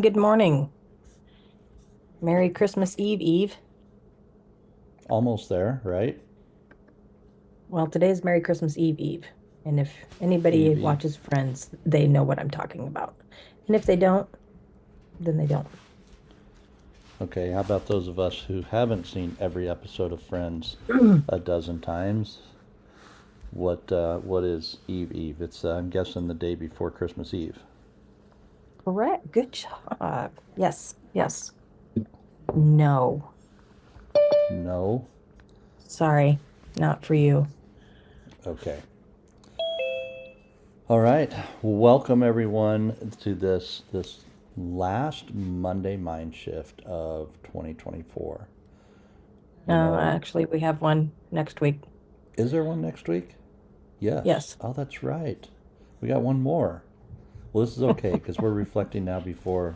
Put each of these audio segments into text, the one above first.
Good morning. Merry Christmas Eve, Eve. Almost there, right? Well, today's Merry Christmas Eve, Eve. And if anybody Eve, Eve. watches Friends, they know what I'm talking about. And if they don't, then they don't. Okay, how about those of us who haven't seen every episode of Friends a dozen times? What is Eve, Eve? It's I'm guessing the day before Christmas Eve. Correct. Good job. Yes, yes. No. No. Sorry, not for you. Okay. All right. Welcome everyone to this last Monday mind shift of 2024. You know, Actually, we have one next week. is there one next week? Yes. Yes. Oh, that's right. We got one more. Well, this is okay because we're reflecting now before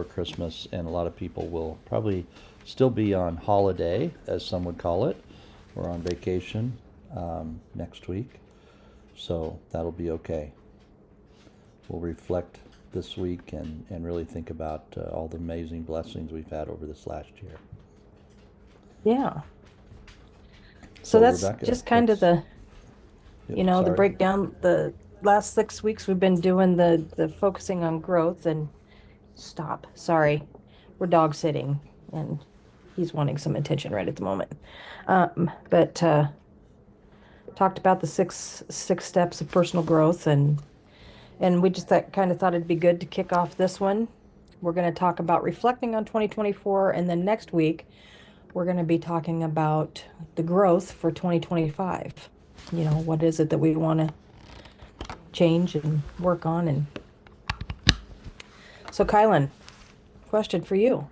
Christmas, and a lot of people will probably still be on holiday, as some would call it, or on vacation next week. So that'll be okay. We'll reflect this week and really think about all the amazing blessings we've had over this last year. Yeah. So So, that's Rebecca, just kind of let's. the, Yep, the sorry. breakdown. The last 6 weeks we've been doing the focusing on growth and stop. Sorry. We're dog sitting and he's wanting some attention right at the moment. But talked about the six steps of personal growth and we just kind of thought it'd be good to kick off this one. We're going to talk about reflecting on 2024, and then next week we're going to be talking about the growth for 2025. What is it that we want to change and work on? And so, Kylan, question for you.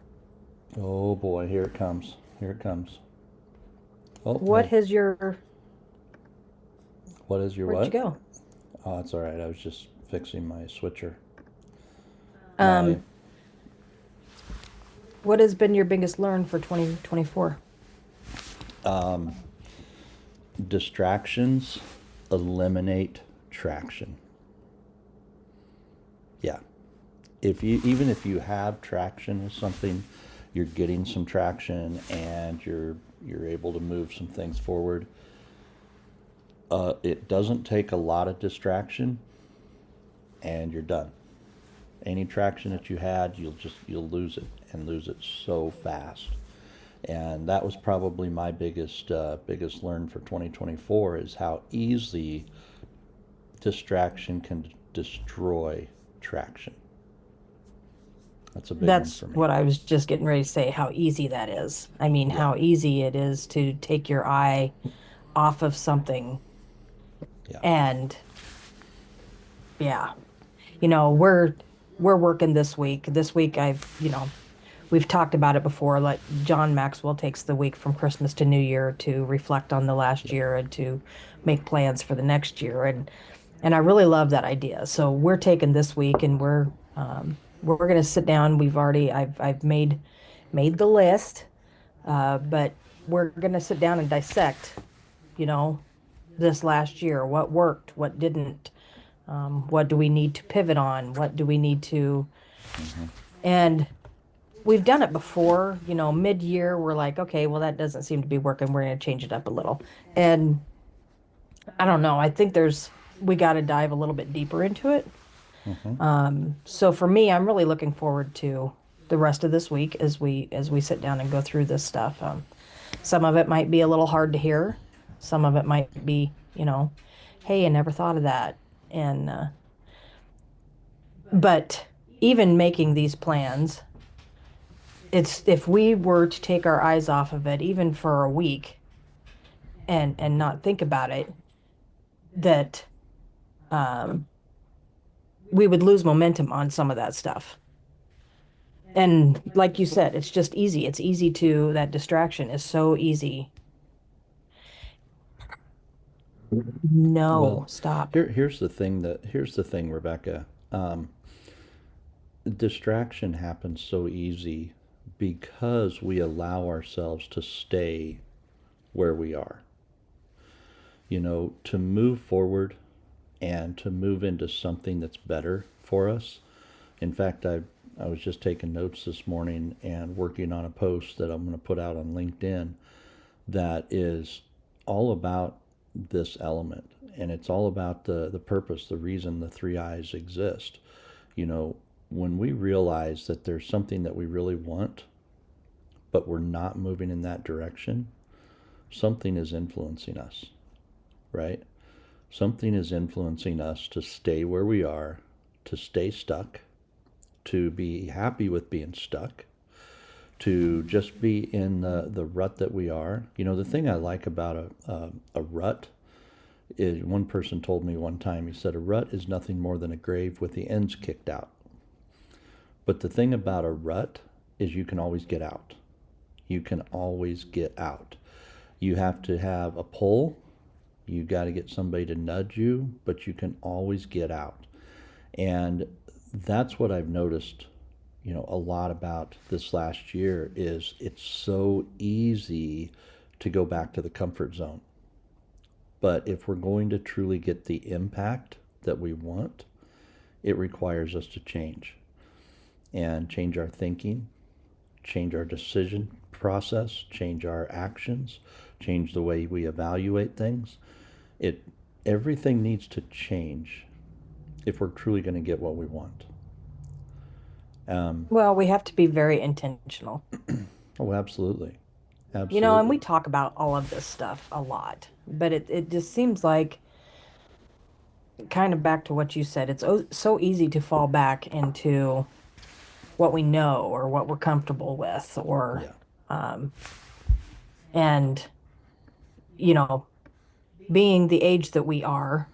Oh boy, here it comes. Here it comes. Oh, What hey, has your, what is your where'd you what? go? Oh, it's all right. I was just fixing my switcher. My Um, what has been your biggest learn for 2024? um, distractions eliminate traction. Yeah. If you even if you have traction with something, you're getting some traction and you're able to move some things forward. It doesn't take a lot of distraction, and you're done. Any traction that you had, you'll lose it and lose it so fast. And that was probably my biggest learn for 2024 is how easy distraction can destroy traction. That's a big one That's for me. what I was just getting ready to say, how easy that is. I mean, Yeah, how easy it is to take your eye off of something. yeah. And yeah, we're working this week. This week we've talked about it before. Like John Maxwell takes the week from Christmas to New Year to reflect on the last Yep. year and to make plans for the next year. And I really love that idea. So we're taking this week and we're gonna sit down. I've made the list, but we're gonna sit down and dissect, you know, this last year, what worked, what didn't, what do we need to pivot on, what do we need to, Hmm. and we've done it before, mid-year, we're like, okay, well, that doesn't seem to be working. We're gonna change it up a little. And I don't know, I think we got to dive a little bit deeper into it. Hmm. So for me, I'm really looking forward to the rest of this week as we sit down and go through this stuff. Some of it might be a little hard to hear. Some of it might be, hey, I never thought of that. And but even making these plans, it's if we were to take our eyes off of it, even for a week, and not think about it, that um, we would lose momentum on some of that stuff. And like you said, it's just easy. It's easy to, that distraction is so easy. No, Well, stop. here's the thing, Rebecca. Distraction happens so easy because we allow ourselves to stay where we are. To move forward and to move into something that's better for us. In fact, I was just taking notes this morning and working on a post that I'm going to put out on LinkedIn that is all about this element. And it's all about the purpose, the reason the three eyes exist. You know, when we realize that there's something that we really want, but we're not moving in that direction, something is influencing us, right? Something is influencing us to stay where we are, to stay stuck, to be happy with being stuck, to just be in the rut that we are. You know, the thing I like about a rut is, one person told me one time, he said, a rut is nothing more than a grave with the ends kicked out. But the thing about a rut is you can always get out. You can always get out. You have to have a pull. You got to get somebody to nudge you, but you can always get out. And that's what I've noticed, you know, a lot about this last year is it's so easy to go back to the comfort zone. But if we're going to truly get the impact that we want, it requires us to change and change our thinking, change our decision process, change our actions, change the way we evaluate things. It Everything needs to change if we're truly going to get what we want. Um, Well, we have to be very intentional. oh, absolutely, And we absolutely. talk about all of this stuff a lot, but it just seems like, kind of back to what you said, it's so easy to fall back into what we know or what we're comfortable with, or Yeah, um, and you know, being the age that we are,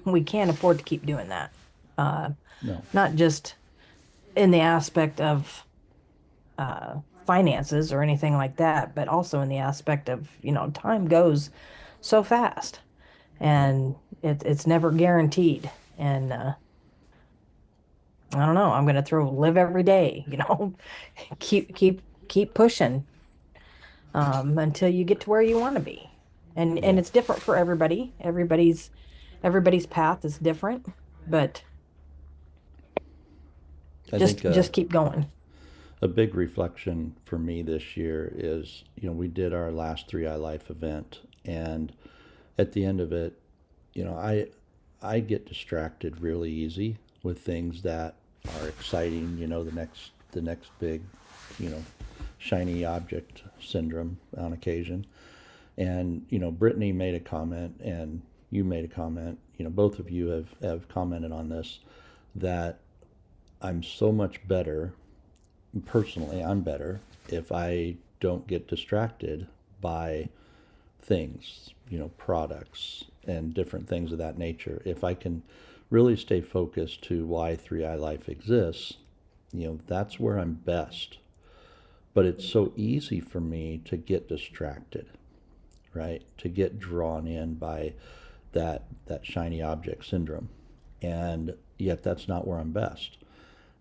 we can't afford to keep doing that. Uh, no, Not just in the aspect of finances or anything like that, but also in the aspect of, time goes so fast, yep, and it's never guaranteed. And I don't know, I'm gonna throw live every day, keep pushing until you get to where you want to be. And yeah. it's different for everybody. Everybody's path is different, but I just think just keep going. a big reflection for me this year is, you know, we did our last 3i Life event, and at the end of it, you know, I get distracted really easy with things that are exciting. You know, the next big, you know, shiny object syndrome on occasion. And you know, Brittany made a comment, and you made a comment. You know, both of you have commented on this, that I'm so much better personally. I'm better if I don't get distracted by things, you know, products and different things of that nature. If I can really stay focused to why 3i Life exists, you know, that's where I'm best. But it's so easy for me to get distracted, right? To get drawn in by that shiny object syndrome. And yet that's not where I'm best.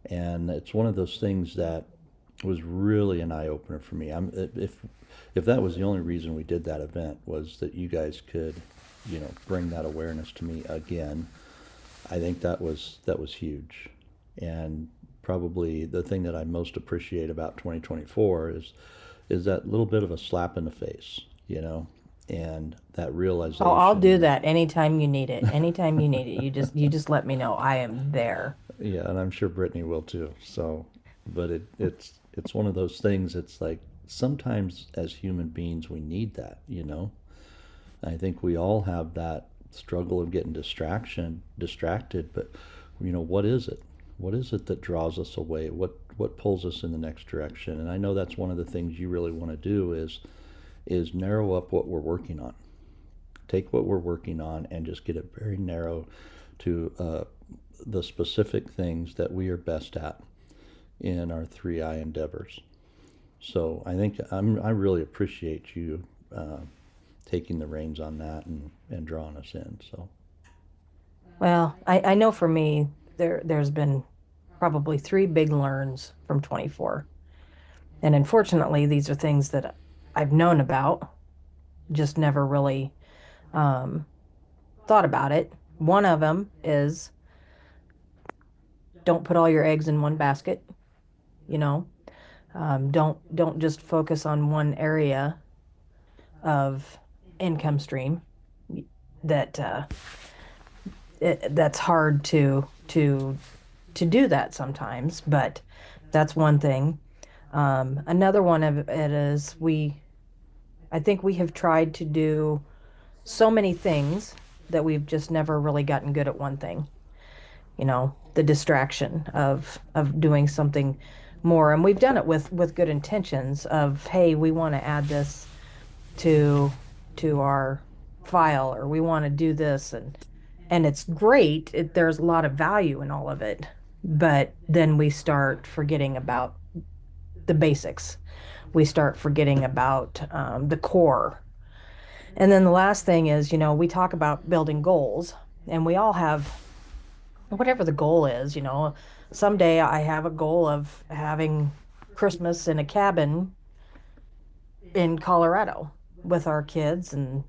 And it's one of those things that was really an eye opener for me. If that was the only reason we did that event, was that you guys could, you know, bring that awareness to me again, I think that was huge. And probably the thing that I most appreciate about 2024 is that little bit of a slap in the face, you know, and that Oh, I'll do realization. that anytime you need it. Anytime you need it, you just let me know. I am there. Yeah, and I'm sure Brittany will too. So, but it's one of those things. It's like sometimes as human beings we need that, you know. I think we all have that struggle of getting distracted, but you know, what is it? What is it that draws us away? What pulls us in the next direction? And I know that's one of the things you really want to do is narrow up what we're working on. Take what we're working on and just get it very narrow to the specific things that we are best at in our 3i endeavors. So I think I really appreciate you taking the reins on that and drawing us in. So Well, I know for me, there's been probably three big learns from 24. And unfortunately, these are things that I've known about, just never really um, thought about it. One of them is, don't put all your eggs in one basket. you know. Don't just focus on one area of income stream that that's hard to do that sometimes, but that's one thing. Another one of it is I think we have tried to do so many things that we've just never really gotten good at one thing. The distraction of doing something more, and we've done it with good intentions of, hey, we want to add this to our file, or we want to do this, and it's great. There's a lot of value in all of it, but then we start forgetting about the basics. We start forgetting about the core. And then the last thing is, we talk about building goals, and we all have whatever the goal is. Someday I have a goal of having Christmas in a cabin in Colorado with our kids, and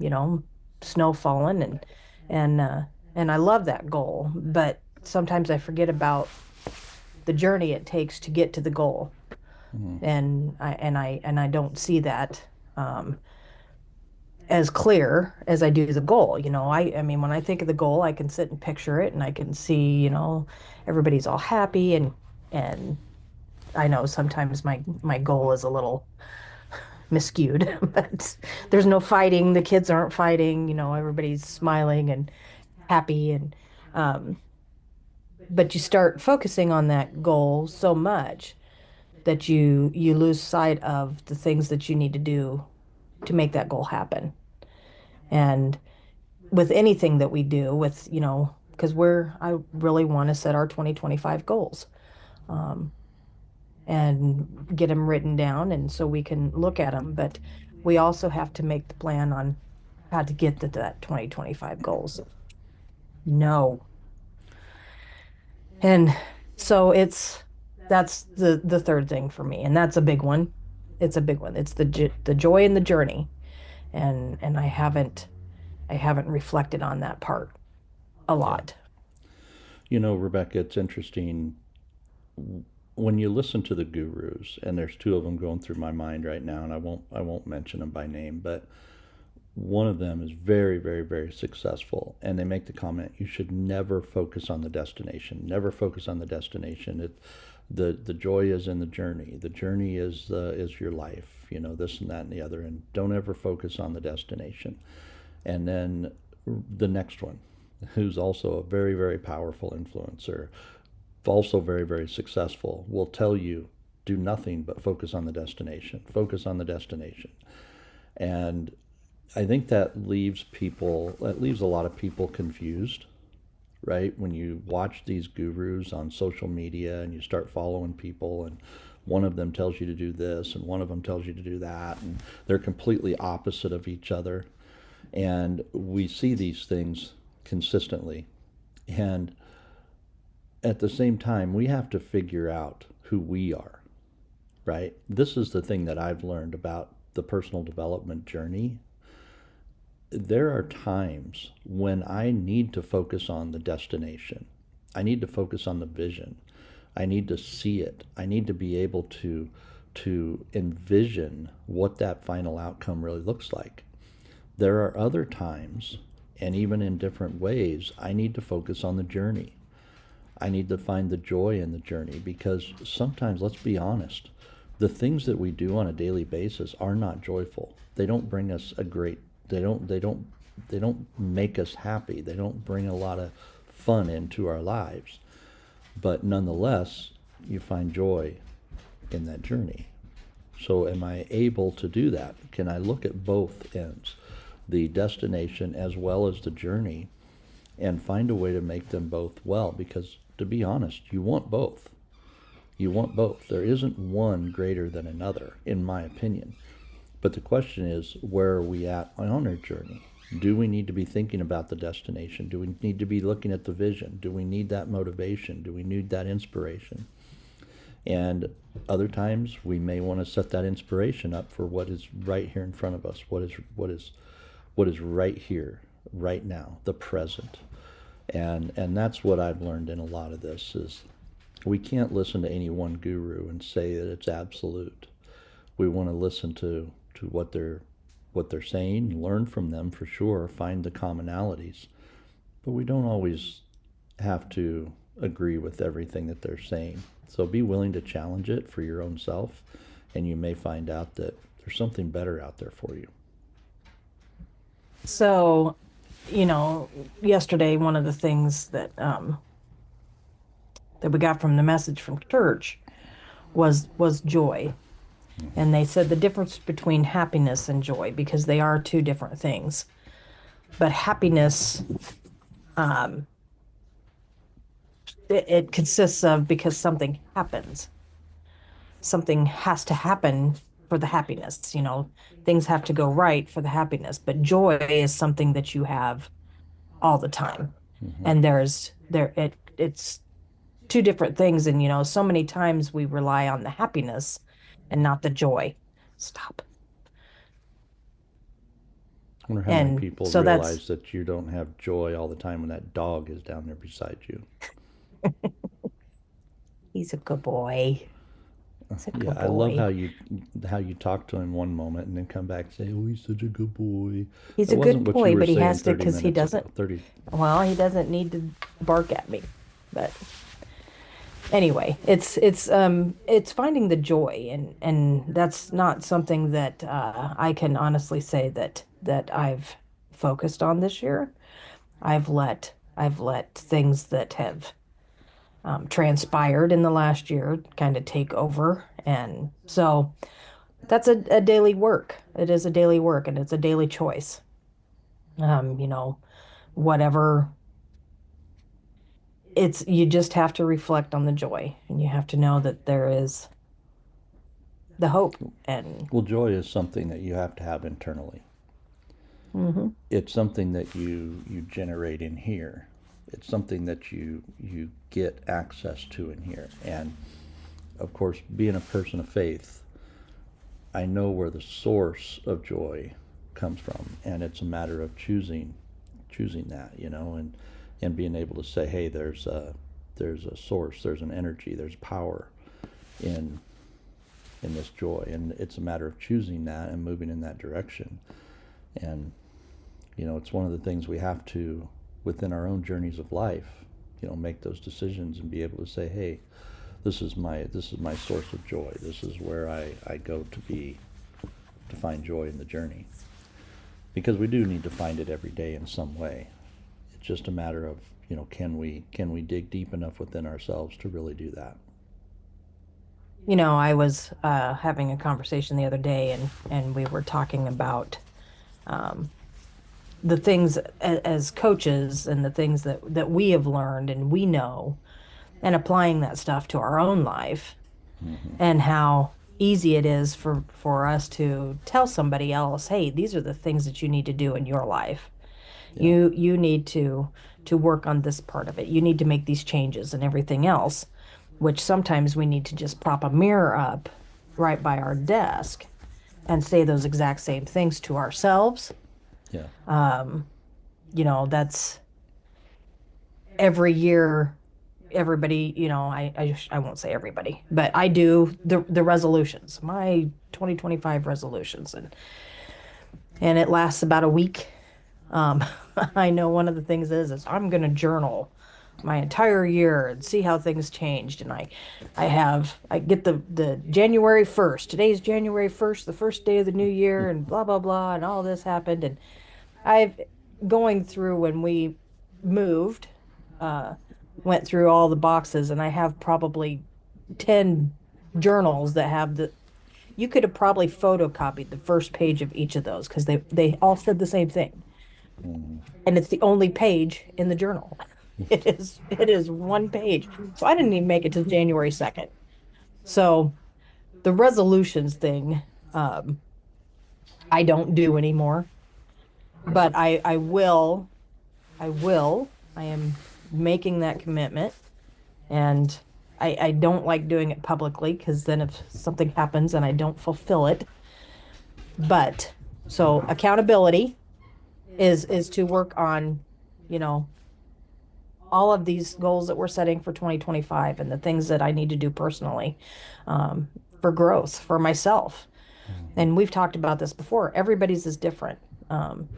snow falling, and I love that goal, but sometimes I forget about the journey it takes to get to the goal. Mhm. And I don't see that as clear as I do the goal. I mean, when I think of the goal, I can sit and picture it, and I can see, everybody's all happy, and I know sometimes my goal is a little miscued, but there's no fighting. The kids aren't fighting. Everybody's smiling and happy, and um, but you start focusing on that goal so much that you lose sight of the things that you need to do to make that goal happen. And with anything that we do, because I really want to set our 2025 goals, um, and get them written down, and so we can look at them. But we also have to make the plan on how to get to that 2025 goals. No. And so that's the third thing for me, and that's a big one. It's a big one. It's the joy in the journey, and I haven't reflected on that part a Yeah. lot. Rebecca, it's interesting when you listen to the gurus, and there's two of them going through my mind right now, and I won't mention them by name, but one of them is very, very, very successful, and they make the comment, you should never focus on the destination. Never focus on the destination. The joy is in the journey. The journey is your life. This and that and the other, and don't ever focus on the destination. And then the next one, who's also a very, very powerful influencer, also very, very successful, will tell you, do nothing but focus on the destination. Focus on the destination. And I think that leaves a lot of people confused, right? When you watch these gurus on social media and you start following people, and one of them tells you to do this and one of them tells you to do that, and they're completely opposite of each other. And we see these things consistently. And at the same time, we have to figure out who we are, right? This is the thing that I've learned about the personal development journey. There are times when I need to focus on the destination. I need to focus on the vision. I need to see it. I need to be able to envision what that final outcome really looks like. There are other times, and even in different ways, I need to focus on the journey. I need to find the joy in the journey, because sometimes, let's be honest, the things that we do on a daily basis are not joyful. They don't bring us they don't make us happy. They don't bring a lot of fun into our lives. But nonetheless, you find joy in that journey. So am I able to do that? Can I look at both ends, the destination as well as the journey, and find a way to make them both well? Because to be honest, you want both. You want both. There isn't one greater than another, in my opinion. But the question is, where are we at on our journey? Do we need to be thinking about the destination? Do we need to be looking at the vision? Do we need that motivation? Do we need that inspiration? And other times we may want to set that inspiration up for what is right here in front of us, what is right here, right now, the present. And that's what I've learned in a lot of this is We can't listen to any one guru and say that it's absolute. We want to listen to what they're saying, learn from them for sure, find the commonalities. But we don't always have to agree with everything that they're saying. So be willing to challenge it for your own self, and you may find out that there's something better out there for you. So, yesterday, one of the things that we got from the message from church was joy. And they said the difference between happiness and joy, because they are two different things. But happiness, um, it consists of because something happens. Something has to happen for the happiness. Things have to go right for the happiness. But joy is something that you have all the time. Mm-hmm. And it's two different things. And so many times we rely on the happiness and not the joy. Stop. I wonder how many And people so that's realize that you don't have joy all the time when that dog is down there beside you. he's a good boy. He's a Yeah, good I love boy. how you talk to him one moment and then come back and say, "Oh, he's such a good boy." He's That a good wasn't what you boy, were but he saying has to, 30 because he minutes ago. doesn't, 30. well, he doesn't need to bark at me. But anyway, it's finding the joy, and that's not something that I can honestly say that I've focused on this year. I've let things that have transpired in the last year kind of take over, and so that's a daily work. It is a daily work, and it's a daily choice. Um, you know, Whatever, you just have to reflect on the joy, and you have to know that there is the hope. And Well, joy is something that you have to have internally. mhm. It's something that you generate in here. It's something that you get access to in here. And of course, being a person of faith, I know where the source of joy comes from, and it's a matter of choosing that, and being able to say, hey, there's a source, there's an energy, there's power in this joy, and it's a matter of choosing that and moving in that direction. And it's one of the things we have to, within our own journeys of life, make those decisions and be able to say, hey, this is my source of joy. This is where I go to find joy in the journey. Because we do need to find it every day in some way. It's just a matter of, can we dig deep enough within ourselves to really do that? I was having a conversation the other day, and we were talking about um, the things as coaches, and the things that we have learned and we know, and applying that stuff to our own life, Mm-hmm. and how easy it is for us to tell somebody else, hey, these are the things that you need to do in your life. Yeah. You need to work on this part of it. You need to make these changes and everything else, which sometimes we need to just prop a mirror up right by our desk and say those exact same things to ourselves. Yeah. That's every year. Everybody, I won't say everybody, but I do the resolutions, my 2025 resolutions, and it lasts about a week. um I know one of the things is I'm going to journal my entire year and see how things changed. And I get the January 1st. Today's January 1st, the first day of the new year, and blah blah blah, and all this happened. And I've going through when we moved, uh went through all the boxes, and I have probably 10 journals that have the you could have probably photocopied the first page of each of those, because they all said the same thing, Mm-hmm. and it's the only page in the journal. It is one page. So I didn't even make it to January 2nd. So the resolutions thing, um, I don't do anymore, but I am making that commitment. And I don't like doing it publicly, because then if something happens and I don't fulfill it. But so accountability is to work on, you know, all of these goals that we're setting for 2025 and the things that I need to do personally, for growth for myself. Mhm. And we've talked about this before. Everybody's is different. Um,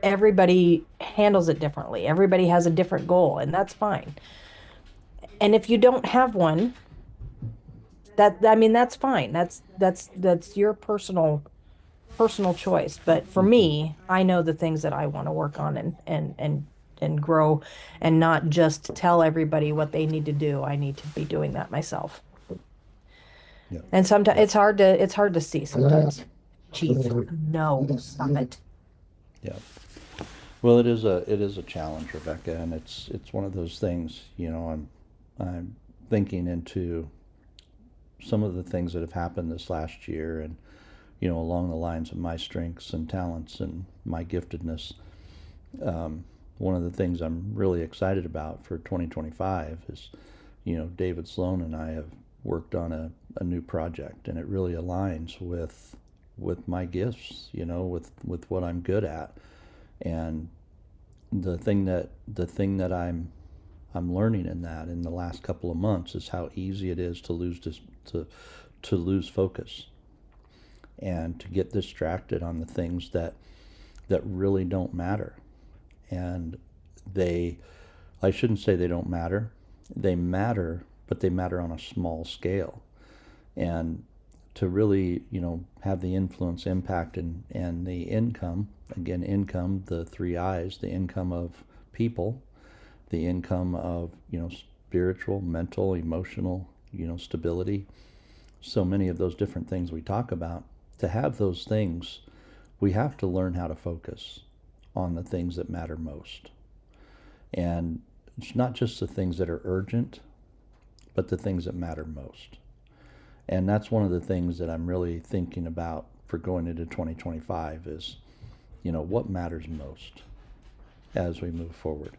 Everybody handles it differently. Everybody has a different goal, and that's fine. And if you don't have one, I mean, that's fine. That's your personal choice. But for Mhm. me, I know the things that I want to work on and grow, and not just tell everybody what they need to do. I need to be doing that myself. Yep. And sometimes Yep. it's hard to see sometimes. Chief, no, stop it. Yep. Well, it is a challenge, Rebecca, and it's one of those things. I'm thinking into some of the things that have happened this last year, and along the lines of my strengths and talents and my giftedness. One of the things I'm really excited about for 2025 is, David Sloan and I have worked on a new project, and it really aligns with my gifts, with what I'm good at. And the thing that I'm learning in that in the last couple of months is how easy it is to lose focus and to get distracted on the things that really don't matter. And they I shouldn't say they don't matter. They matter, but they matter on a small scale. And to really, have the influence, impact, and the income, again, income, the three I's, the income of people, the income of, spiritual, mental, emotional, stability, so many of those different things we talk about. To have those things, we have to learn how to focus on the things that matter most. And it's not just the things that are urgent, but the things that matter most. And that's one of the things that I'm really thinking about for going into 2025 is, what matters most as we move forward.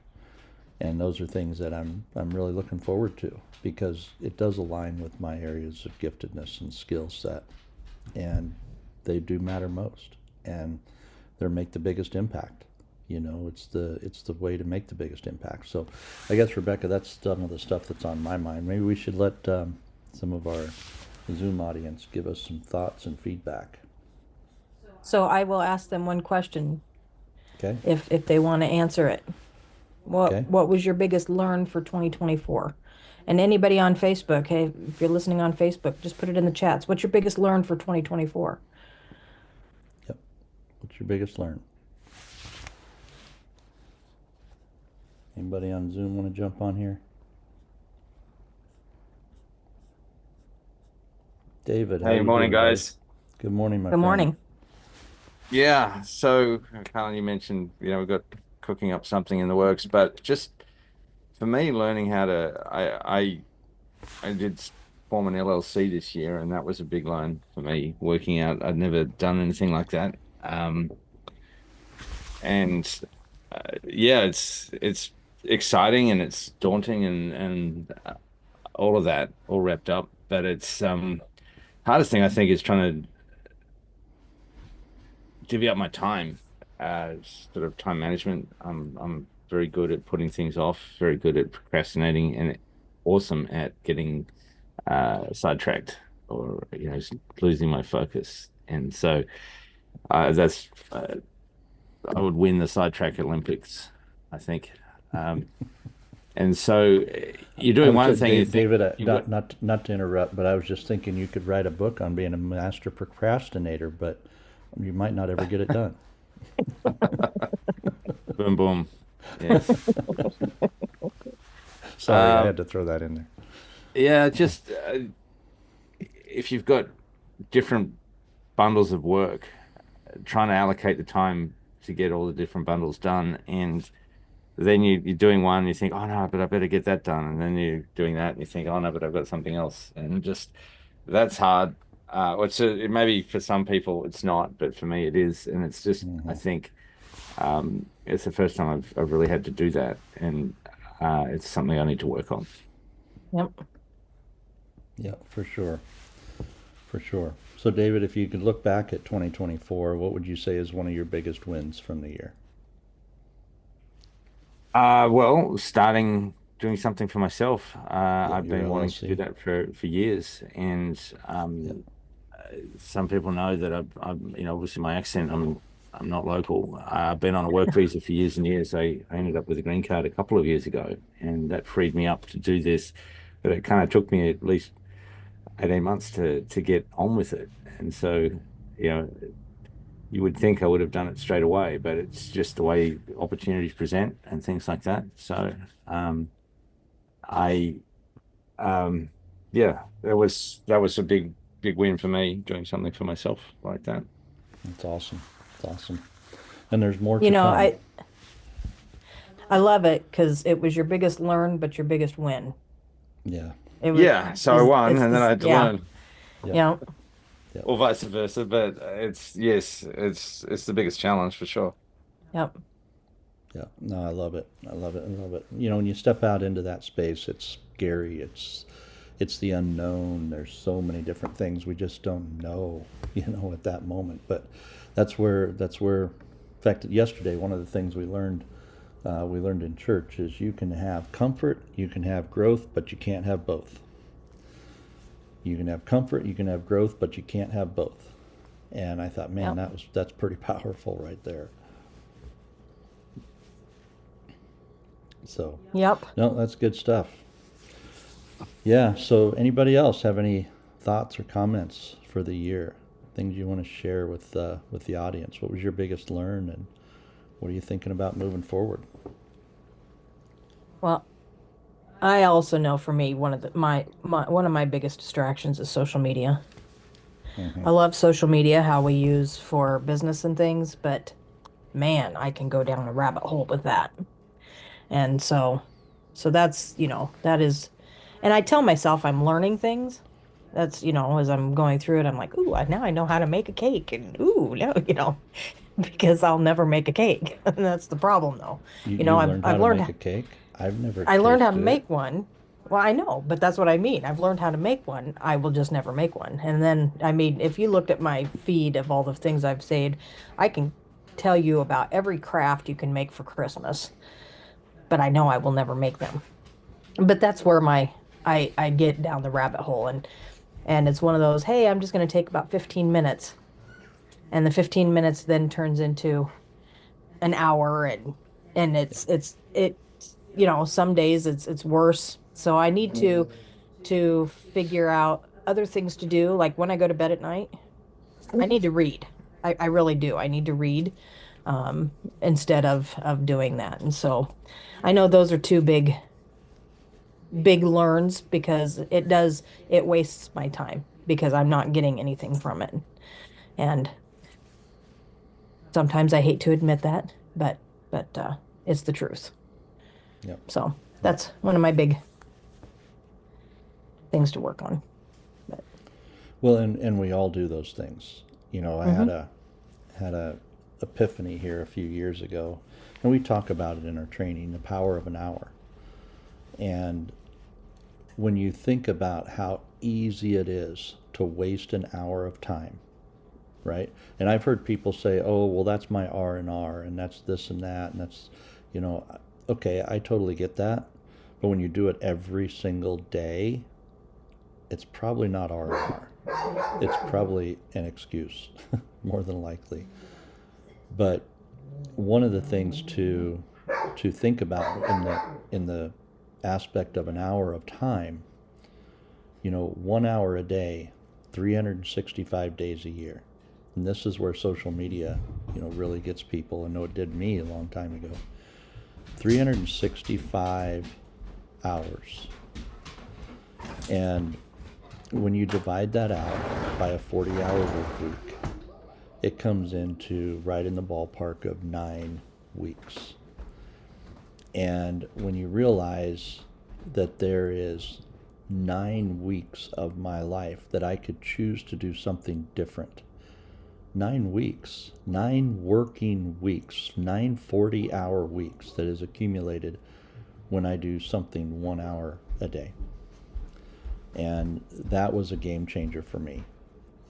And those are things that I'm really looking forward to because it does align with my areas of giftedness and skill set. And they do matter most. And they make the biggest impact. It's the way to make the biggest impact. So I guess, Rebecca, that's some of the stuff that's on my mind. Maybe we should let some of our Zoom audience give us some thoughts and feedback. So I will ask them one question Okay? if they want to answer it. Okay? What was your biggest learn for 2024? And anybody on Facebook, hey, if you're listening on Facebook, just put it in the chats. What's your biggest learn for 2024? Yep. What's your biggest learn? Anybody on Zoom want to jump on here? David, how Hey, you morning, doing, bud? guys. Good morning, my Good friend. morning. Yeah, so Colin, you mentioned, we've got cooking up something in the works, but just for me, learning how to, I did form an LLC this year, and that was a big learn for me. Working out, I'd never done anything like that, and yeah, it's exciting and it's daunting and all of that all wrapped up, but it's hardest thing I think is trying to divvy up my time, sort of time management. I'm very good at putting things off, very good at procrastinating, and awesome at getting sidetracked or losing my focus. And so that's I would win the sidetrack Olympics, I think. Um, and so you're I doing was one just, thing, you think David, you've got not to interrupt, but I was just thinking you could write a book on being a master procrastinator, but you might not ever get it done. boom, boom. Yes. Sorry, I Um, had to throw that in there. yeah, just if you've got different bundles of work, trying to allocate the time to get all the different bundles done, and then you're doing one, you think, oh no, but I better get that done, and then you're doing that, and you think, oh no, but I've got something else, and just that's hard. It maybe for some people it's not, but for me it is, and it's just I Hmm. think it's the first time I've really had to do that, and it's something I need to work on. Yep. Yeah, for sure. For sure. So, David, if you could look back at 2024, what would you say is one of your biggest wins from the year? Well, starting doing something for myself. I've Your been wanting to do LLC. that for years, and Yep. some people know that obviously my accent. I'm not local. I've been on a work visa for years and years. I ended up with a green card a couple of years ago, and that freed me up to do this. But it kind of took me at least 18 months to get on with it, and so you know you would think I would have done it straight away, but it's just the way opportunities present and things like that. So I um yeah, that was a big win for me doing something for myself like that. That's awesome. That's awesome. And there's more You to know, come. I love it because it was your biggest learn, but your biggest win. Yeah. It was Yeah, so I won it's and then I this had to yeah, learn, Yep. yeah, Yep. or vice versa. But it's the biggest challenge for sure. yep, Yeah. No, I love it. I love it. I love it. You know, when you step out into that space, it's scary. It's the unknown. There's so many different things we just don't know, at that moment. But that's where in fact yesterday one of the things we learned in church is you can have comfort, you can have growth, but you can't have both. You can have comfort, you can have growth, but you can't have both. And I thought, man, yep, that's pretty powerful right there. So, yep. no, that's good stuff. Yeah. So, anybody else have any thoughts or comments for the year? Things you want to share with the audience? What was your biggest learn, and what are you thinking about moving forward? Well, I also know for me one of one of my biggest distractions is social media. Hmm. I love social media, how we use for business and things, but man, I can go down a rabbit hole with that. And so that's, that is, and I tell myself I'm learning things. That's, as I'm going through it, I'm like, ooh, now I know how to make a cake. And ooh, no, because I'll never make a cake. And that's the problem though. You learned how I've to learned make a cake? I've never I learned how to tasted it. make one. Well, I know, but that's what I mean. I've learned how to make one. I will just never make one. And then, I mean, if you looked at my feed of all the things I've saved, I can tell you about every craft you can make for Christmas, but I know I will never make them. But that's where I get down the rabbit hole, and it's one of those, hey, I'm just going to take about 15 minutes, and the 15 minutes then turns into an hour, and some days it's worse. So I need to figure out other things to do. Like when I go to bed at night, I need to read. I really do. I need to read instead of doing that. And so I know those are two big learns because it wastes my time because I'm not getting anything from it. And sometimes I hate to admit that, but it's the truth. Yep. So Yep. that's one of my big things to work on. But Well, and we all do those things. I hmm had a epiphany here a few years ago, and we talk about it in our training, the power of an hour. And when you think about how easy it is to waste an hour of time, right? And I've heard people say, "Oh, well, that's my R&R, and that's this and that, and that's, you know, okay, I totally get that." But when you do it every single day, it's probably not R&R. It's probably an excuse, more than likely. But one of the things to think about in the aspect of an hour of time, 1 hour a day, 365 days a year. And this is where social media, really gets people. I know it did me a long time ago. 365 hours. And when you divide that out by a 40-hour work week, it comes into right in the ballpark of 9 weeks. And when you realize that there is 9 weeks of my life that I could choose to do something different, 9 weeks, 9 working weeks, 9 40-hour weeks that is accumulated when I do something 1 hour a day. And that was a game changer for me.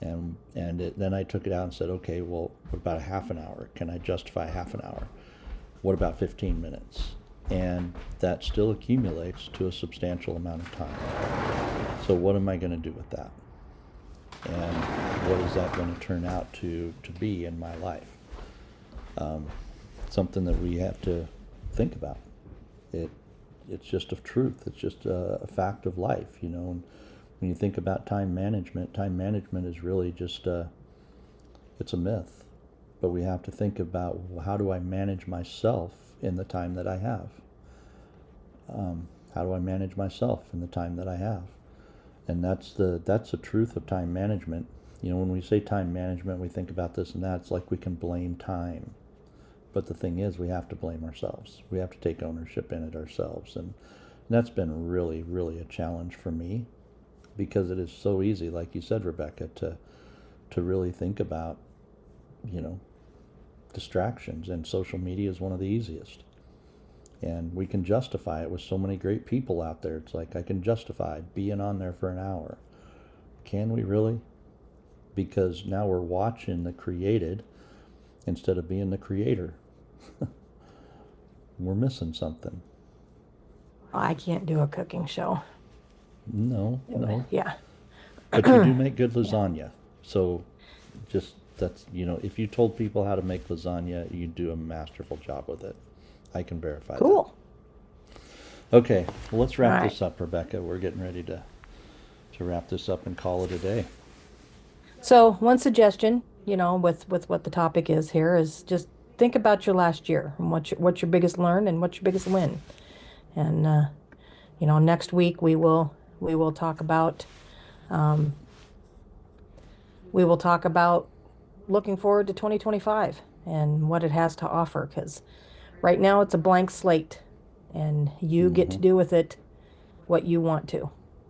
And then I took it out and said, okay, well, what about a half an hour? Can I justify half an hour? What about 15 minutes? and that still accumulates to a substantial amount of time. So what am I going to do with that? And what is that going to turn out to be in my life? Something that we have to think about. It's just a truth. It's just a fact of life, you know. And when you think about time management is really just it's a myth. But we have to think about, how do I manage myself in the time that I have? How do I manage myself in the time that I have? And that's the truth of time management. You know, when we say time management, we think about this and that. It's like we can blame time. But the thing is, we have to blame ourselves. We have to take ownership in it ourselves. And that's been really, really a challenge for me, because it is so easy, like you said, Rebecca, to really think about, you know, distractions. And social media is one of the easiest. And we can justify it with so many great people out there. It's like, I can justify being on there for an hour. Can we really? Because now we're watching the created instead of being the creator. We're missing something. I can't do a cooking show. No. Yeah. But you do make good lasagna. So just, that's, you know, if you told people how to make lasagna, you'd do a masterful job with it. I can verify that. Cool. Okay, well, let's wrap All this up, Rebecca. We're getting ready to wrap this up and call it a day. So one suggestion, you know, with what the topic is here, is just think about your last year and what's your biggest learn and what's your biggest win. And you know, next week we will talk about looking forward to 2025 and what it has to offer, because right now it's a blank slate, and you get to do with it what you want to,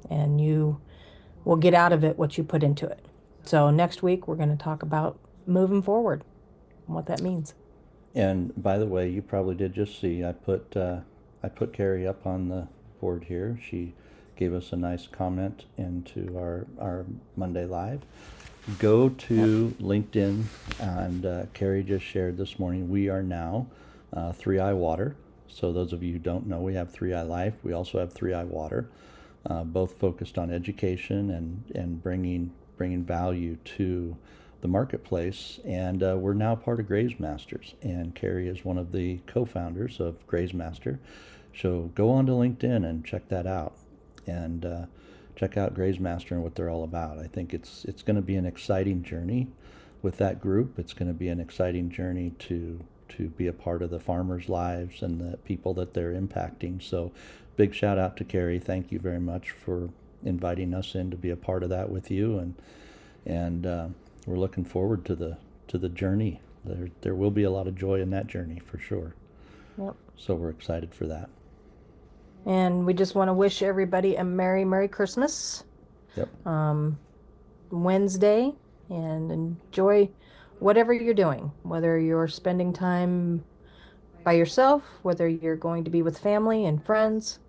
and you will get out of it what you put into it. So next week we're going to talk about moving forward and what that means. And by the way, you probably did just see, I put Carrie up on the board here. She gave us a nice comment into our Monday Live. Go to LinkedIn, and Carrie just shared this morning, we are now 3i Water. So those of you who don't know, we have 3i Life. We also have 3i Water, both focused on education and bringing value to the marketplace. And we're now part of GravesMasters, and Carrie is one of the co-founders of GravesMaster. So go on to LinkedIn and check that out, and check out GravesMaster and what they're all about. I think it's going to be an exciting journey with that group. It's going to be an exciting journey to be a part of the farmers' lives and the people that they're impacting. So big shout out to Carrie. Thank you very much for inviting us in to be a part of that with you, and we're looking forward to the journey. There will be a lot of joy in that journey for sure. Yep. So we're excited for that. And we just want to wish everybody a Merry Christmas. Yep. Wednesday, and enjoy whatever you're doing, whether you're spending time by yourself, whether you're going to be with family and friends.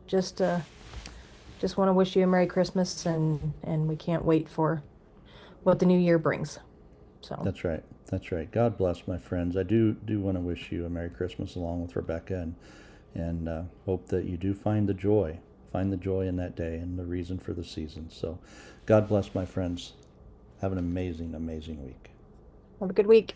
Just want to wish you a Merry Christmas, and we can't wait for what the new year brings. So That's right. God bless, my friends. I do want to wish you a Merry Christmas along with Rebecca, and hope that you do find the joy in that day and the reason for the season. So God bless, my friends. Have an amazing week. have a good week.